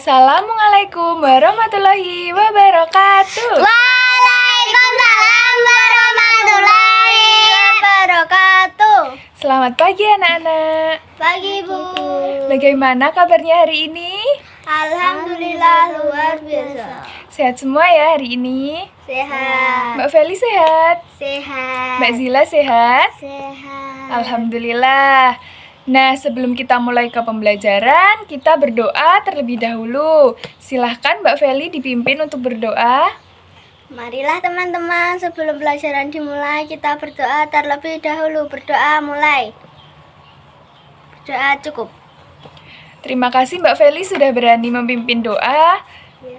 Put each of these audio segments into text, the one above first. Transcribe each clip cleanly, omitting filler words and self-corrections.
Assalamualaikum warahmatullahi wabarakatuh. Waalaikumsalam warahmatullahi wabarakatuh. Selamat pagi anak-anak. Pagi Bu. Bagaimana kabarnya hari ini? Alhamdulillah luar biasa. Sehat semua ya hari ini? Sehat. Mbak Feli sehat? Sehat. Mbak Zila sehat? Sehat. Alhamdulillah. Nah, sebelum kita mulai ke pembelajaran, kita berdoa terlebih dahulu. Silahkan Mbak Feli dipimpin untuk berdoa. Marilah teman-teman, sebelum pelajaran dimulai kita berdoa terlebih dahulu. Berdoa mulai. Berdoa cukup. Terima kasih Mbak Feli sudah berani memimpin doa.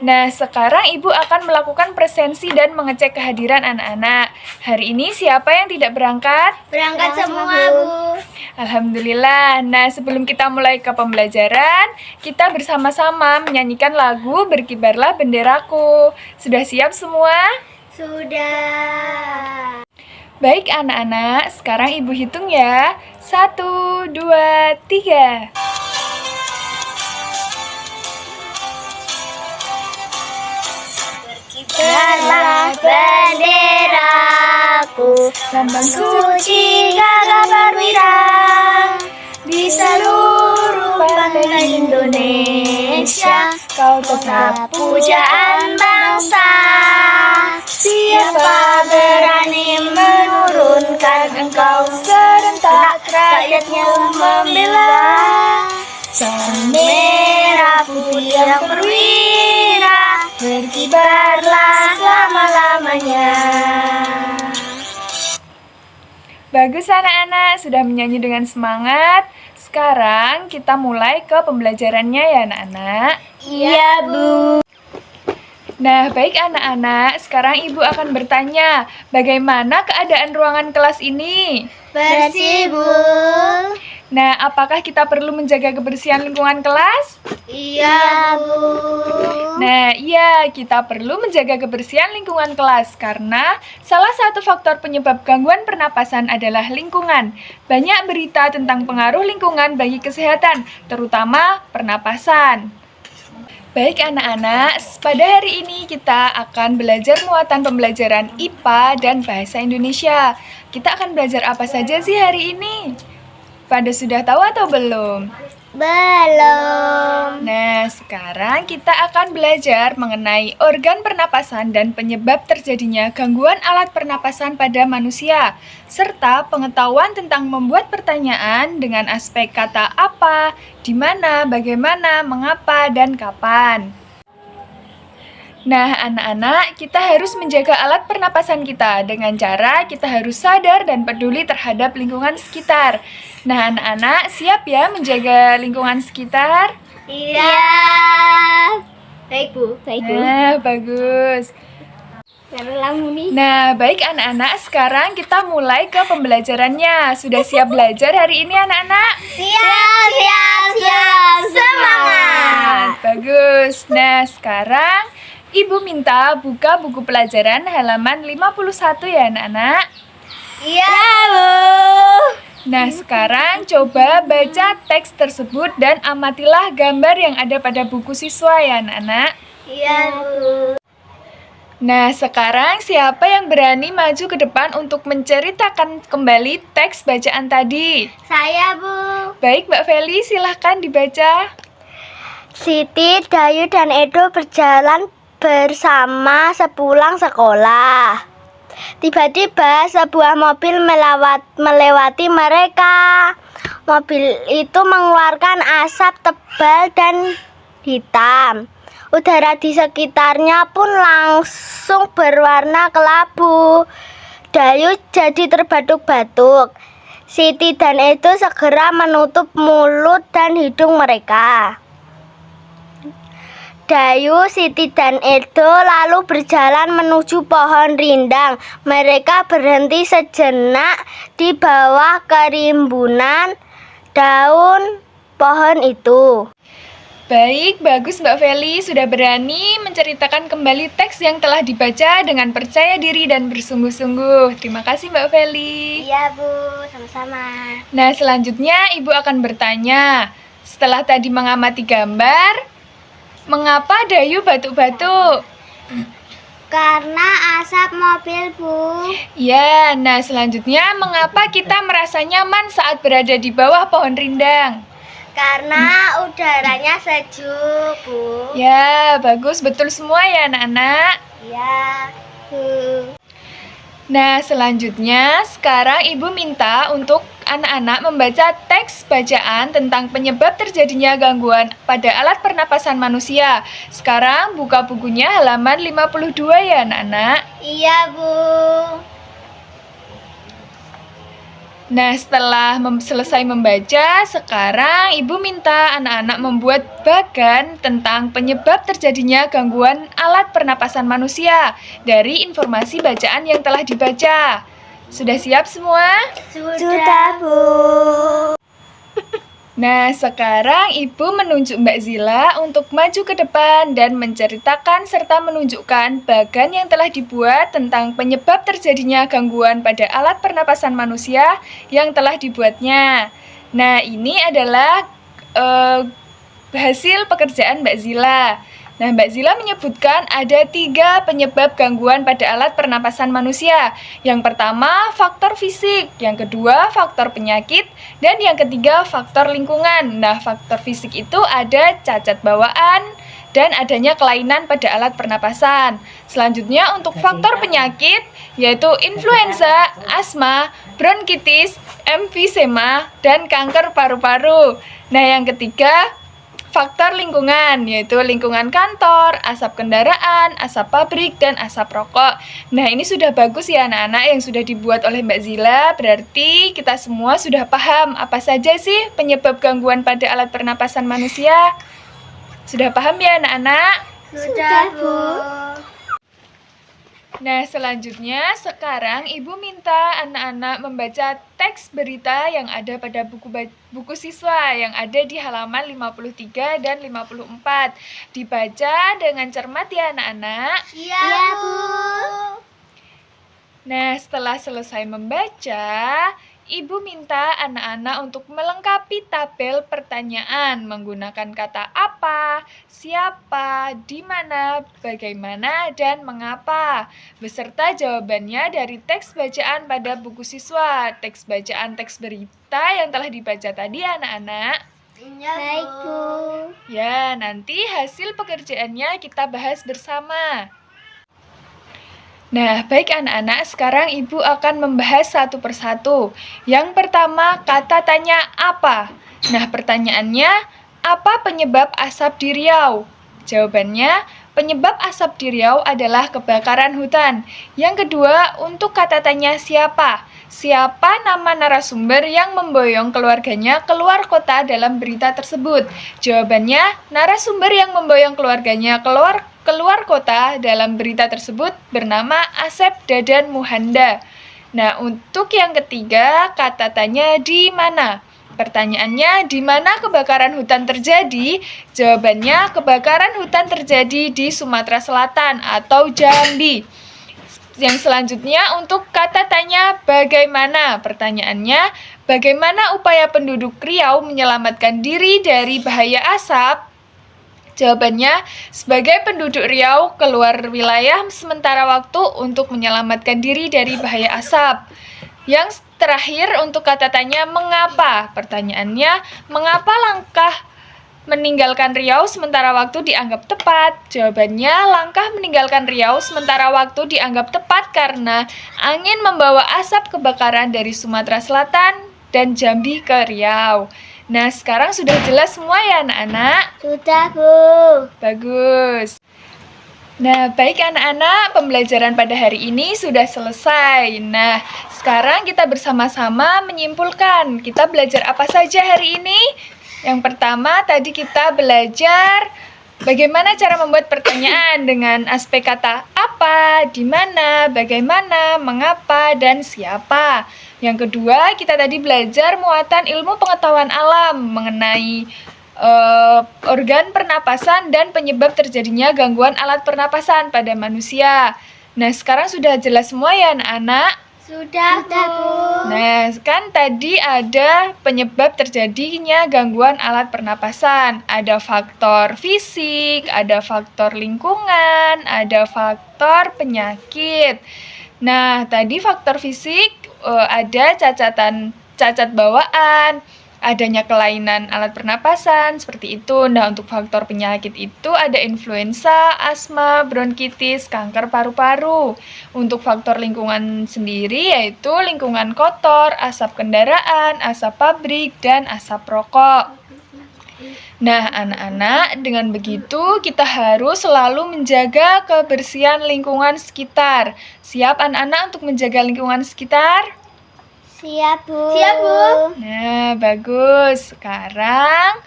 Nah, sekarang Ibu akan melakukan presensi dan mengecek kehadiran anak-anak. Hari ini siapa yang tidak berangkat? Berangkat semua Bu. Alhamdulillah. Nah, sebelum kita mulai ke pembelajaran, kita bersama-sama menyanyikan lagu Berkibarlah Benderaku. Sudah siap semua? Sudah. Baik anak-anak, sekarang Ibu hitung ya. 1, 2, 3. Berkibarlah benderaku, Lambang suci gagah perwira di seluruh pantai Indonesia. Kau Tetap pujaan bangsa. Siapa berani menurunkan engkau? serentak Rakyatnya membela sang merah putih yang perwira. Berkibarlah selama-lamanya. Bagus anak-anak, sudah menyanyi dengan semangat. Sekarang kita mulai ke pembelajarannya ya anak-anak. Iya Bu. Nah, baik anak-anak, sekarang Ibu akan bertanya, bagaimana keadaan ruangan kelas ini? Bersih Bu. Nah, apakah kita perlu menjaga kebersihan lingkungan kelas? Iya Bu. Nah, iya, kita perlu menjaga kebersihan lingkungan kelas karena salah satu faktor penyebab gangguan pernapasan adalah lingkungan. Banyak berita tentang pengaruh lingkungan bagi kesehatan, terutama pernapasan. Baik anak-anak, pada hari ini kita akan belajar muatan pembelajaran IPA dan Bahasa Indonesia. Kita akan belajar apa saja sih hari ini? Pada sudah tahu atau belum? Belum. Nah, sekarang kita akan belajar mengenai organ pernapasan dan penyebab terjadinya gangguan alat pernapasan pada manusia, serta pengetahuan tentang membuat pertanyaan dengan aspek kata apa, di mana, bagaimana, mengapa, dan kapan. Nah, anak-anak, kita harus menjaga alat pernapasan kita dengan cara kita harus sadar dan peduli terhadap lingkungan sekitar. Nah, anak-anak, siap ya menjaga lingkungan sekitar? Iya. Baik Bu. Nah, bagus. Nah, baik anak-anak, sekarang kita mulai ke pembelajarannya. Sudah siap belajar hari ini anak-anak? Siap. Semangat. Bagus. Nah, sekarang Ibu minta buka buku pelajaran halaman 51 ya anak-anak. Iya Bu. Nah, sekarang coba baca teks tersebut dan amatilah gambar yang ada pada buku siswa ya anak-anak. Iya Bu. Nah, sekarang siapa yang berani maju ke depan untuk menceritakan kembali teks bacaan tadi? Saya Bu. Baik, Mbak Feli, silahkan dibaca. Siti, Dayu, dan Edo berjalan bersama sepulang sekolah. Tiba-tiba sebuah mobil melewati mereka. Mobil itu mengeluarkan asap tebal dan hitam. Udara di sekitarnya pun langsung berwarna kelabu. Dayu jadi terbatuk-batuk. Siti dan Edo segera menutup mulut dan hidung mereka. Dayu, Siti, dan Edo lalu berjalan menuju pohon rindang. Mereka berhenti sejenak di bawah kerimbunan daun pohon itu. Baik, bagus Mbak Feli, sudah berani menceritakan kembali teks yang telah dibaca dengan percaya diri dan bersungguh-sungguh. Terima kasih Mbak Feli. Iya Bu, sama-sama. Nah, selanjutnya Ibu akan bertanya, setelah tadi mengamati gambar, Mengapa Dayu batuk-batuk? Karena asap mobil, Bu. Ya, nah selanjutnya mengapa kita merasa nyaman saat berada di bawah pohon rindang? Karena udaranya sejuk, Bu. Ya, bagus, betul semua ya anak-anak. Ya, Bu. Nah, selanjutnya sekarang Ibu minta untuk anak-anak membaca teks bacaan tentang penyebab terjadinya gangguan pada alat pernapasan manusia. Sekarang buka bukunya halaman 52 ya anak-anak. Iya, Bu. Nah, setelah selesai membaca, sekarang Ibu minta anak-anak membuat bagan tentang penyebab terjadinya gangguan alat pernapasan manusia dari informasi bacaan yang telah dibaca. Sudah siap semua? Sudah, Bu. Nah, sekarang Ibu menunjuk Mbak Zila untuk maju ke depan dan menceritakan serta menunjukkan bagan yang telah dibuat tentang penyebab terjadinya gangguan pada alat pernapasan manusia yang telah dibuatnya. Nah, ini adalah hasil pekerjaan Mbak Zila. Nah, Mbak Zila menyebutkan ada 3 penyebab gangguan pada alat pernapasan manusia. Yang pertama, faktor fisik. Yang kedua, faktor penyakit. Dan yang ketiga, faktor lingkungan. Nah, faktor fisik itu ada cacat bawaan dan adanya kelainan pada alat pernapasan. Selanjutnya, untuk faktor penyakit, yaitu influenza, asma, bronkitis, emfisema, dan kanker paru-paru. Nah, yang ketiga, faktor lingkungan, yaitu lingkungan kantor, asap kendaraan, asap pabrik, dan asap rokok. Nah, ini sudah bagus ya anak-anak yang sudah dibuat oleh Mbak Zila. Berarti kita semua sudah paham apa saja sih penyebab gangguan pada alat pernapasan manusia. Sudah paham ya anak-anak? Sudah, Bu. Nah, selanjutnya sekarang Ibu minta anak-anak membaca teks berita yang ada pada buku siswa yang ada di halaman 53 dan 54. Dibaca dengan cermat ya anak-anak. Iya, Bu. Nah, setelah selesai membaca, Ibu minta anak-anak untuk melengkapi tabel pertanyaan menggunakan kata apa, siapa, di mana, bagaimana, dan mengapa, beserta jawabannya dari teks bacaan pada buku siswa. Teks bacaan teks berita yang telah dibaca tadi anak-anak. Iya, baik, Bu. Ya, nanti hasil pekerjaannya kita bahas bersama. Nah, baik anak-anak, sekarang Ibu akan membahas satu persatu. Yang pertama, kata tanya apa? Nah, pertanyaannya, apa penyebab asap di Riau? Jawabannya, penyebab asap di Riau adalah kebakaran hutan. Yang kedua, untuk kata tanya siapa? Siapa nama narasumber yang memboyong keluarganya keluar kota dalam berita tersebut? Jawabannya, narasumber yang memboyong keluarganya keluar kota dalam berita tersebut bernama Asep Dadan Muhanda. Nah, untuk yang ketiga, kata tanya di mana? Pertanyaannya, di mana kebakaran hutan terjadi? Jawabannya, kebakaran hutan terjadi di Sumatera Selatan atau Jambi. Yang selanjutnya, untuk kata tanya bagaimana? Pertanyaannya, bagaimana upaya penduduk Riau menyelamatkan diri dari bahaya asap? Jawabannya, sebagai penduduk Riau keluar wilayah sementara waktu untuk menyelamatkan diri dari bahaya asap. Yang terakhir untuk kata tanya mengapa? Pertanyaannya, mengapa langkah meninggalkan Riau sementara waktu dianggap tepat? Jawabannya, langkah meninggalkan Riau sementara waktu dianggap tepat karena angin membawa asap kebakaran dari Sumatera Selatan dan Jambi ke Riau. Nah, sekarang sudah jelas semua ya anak-anak? Sudah, Bu. Bagus. Nah, baik anak-anak, pembelajaran pada hari ini sudah selesai. Nah, sekarang kita bersama-sama menyimpulkan. Kita belajar apa saja hari ini? Yang pertama, tadi kita belajar bagaimana cara membuat pertanyaan dengan aspek kata apa, di mana, bagaimana, mengapa, dan siapa. Yang kedua, kita tadi belajar muatan ilmu pengetahuan alam mengenai organ pernapasan dan penyebab terjadinya gangguan alat pernapasan pada manusia. Nah, sekarang sudah jelas semua ya anak-anak? Sudah, Bu. Nah, kan tadi ada penyebab terjadinya gangguan alat pernapasan. Ada faktor fisik, ada faktor lingkungan, ada faktor penyakit. Nah, tadi faktor fisik ada cacat bawaan, adanya kelainan alat pernapasan, seperti itu. Nah, untuk faktor penyakit itu ada influenza, asma, bronkitis, kanker paru-paru. Untuk faktor lingkungan sendiri yaitu lingkungan kotor, asap kendaraan, asap pabrik, dan asap rokok. Nah, anak-anak, dengan begitu kita harus selalu menjaga kebersihan lingkungan sekitar. Siap anak-anak untuk menjaga lingkungan sekitar? Siap, Bu. Siap, Bu. Nah, bagus. Sekarang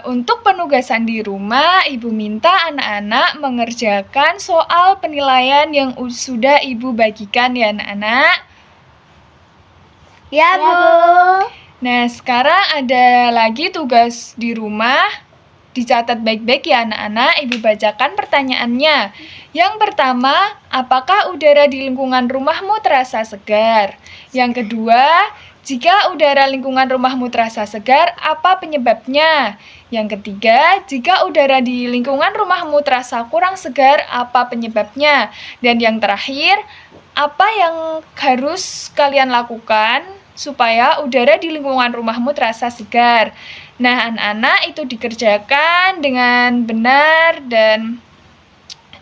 untuk penugasan di rumah, Ibu minta anak-anak mengerjakan soal penilaian yang sudah Ibu bagikan ya anak-anak. Ya, Bu. Nah, sekarang ada lagi tugas di rumah. Dicatat baik-baik ya anak-anak, Ibu bacakan pertanyaannya. Yang pertama, apakah udara di lingkungan rumahmu terasa segar? Yang kedua, jika udara lingkungan rumahmu terasa segar, apa penyebabnya? Yang ketiga, jika udara di lingkungan rumahmu terasa kurang segar, apa penyebabnya? Dan yang terakhir, apa yang harus kalian lakukan supaya udara di lingkungan rumahmu terasa segar? Nah, anak-anak itu dikerjakan dengan benar dan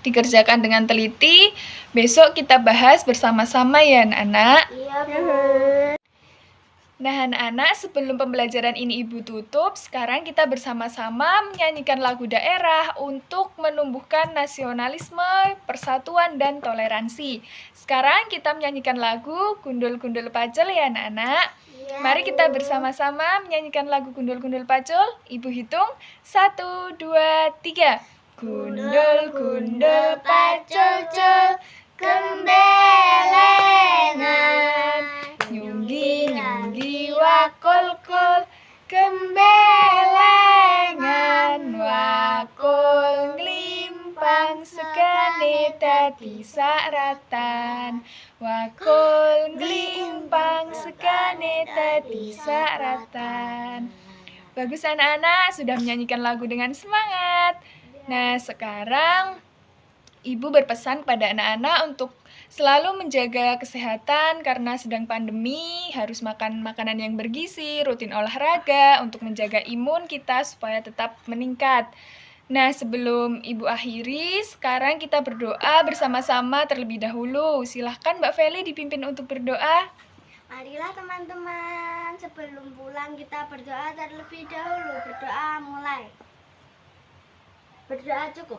dikerjakan dengan teliti. Besok kita bahas bersama-sama ya anak-anak. Iya, Bu. Nah, anak-anak, sebelum pembelajaran ini Ibu tutup, sekarang kita bersama-sama menyanyikan lagu daerah untuk menumbuhkan nasionalisme, persatuan, dan toleransi. Sekarang kita menyanyikan lagu Gundul-Gundul Pacul ya anak-anak. Iya, Mari kita bersama-sama menyanyikan lagu Gundul-Gundul Pacul. Ibu hitung, 1, 2, 3. Gundul-gundul pacul-cul, gembelengan, nyunggi-nyunggi wakul-kul, gembelengan, wakul nglimpang sekane dadi saratan, wakul nglimpang sekane dadi saratan. Bagus anak-anak, sudah menyanyikan lagu dengan semangat. Nah, sekarang Ibu berpesan kepada anak-anak untuk selalu menjaga kesehatan karena sedang pandemi, harus makan makanan yang bergizi, rutin olahraga untuk menjaga imun kita supaya tetap meningkat. Nah, sebelum Ibu akhiri, sekarang kita berdoa bersama-sama terlebih dahulu. Silahkan Mbak Feli dipimpin untuk berdoa. Marilah teman-teman, sebelum pulang kita berdoa terlebih dahulu. Berdoa mulai. Berdoa cukup.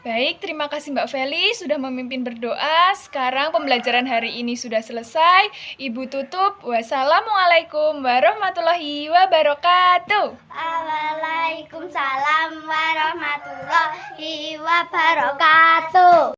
Baik, terima kasih Mbak Feli sudah memimpin berdoa. Sekarang pembelajaran hari ini sudah selesai. Ibu tutup. Wassalamualaikum warahmatullahi wabarakatuh. Waalaikumsalam warahmatullahi wabarakatuh.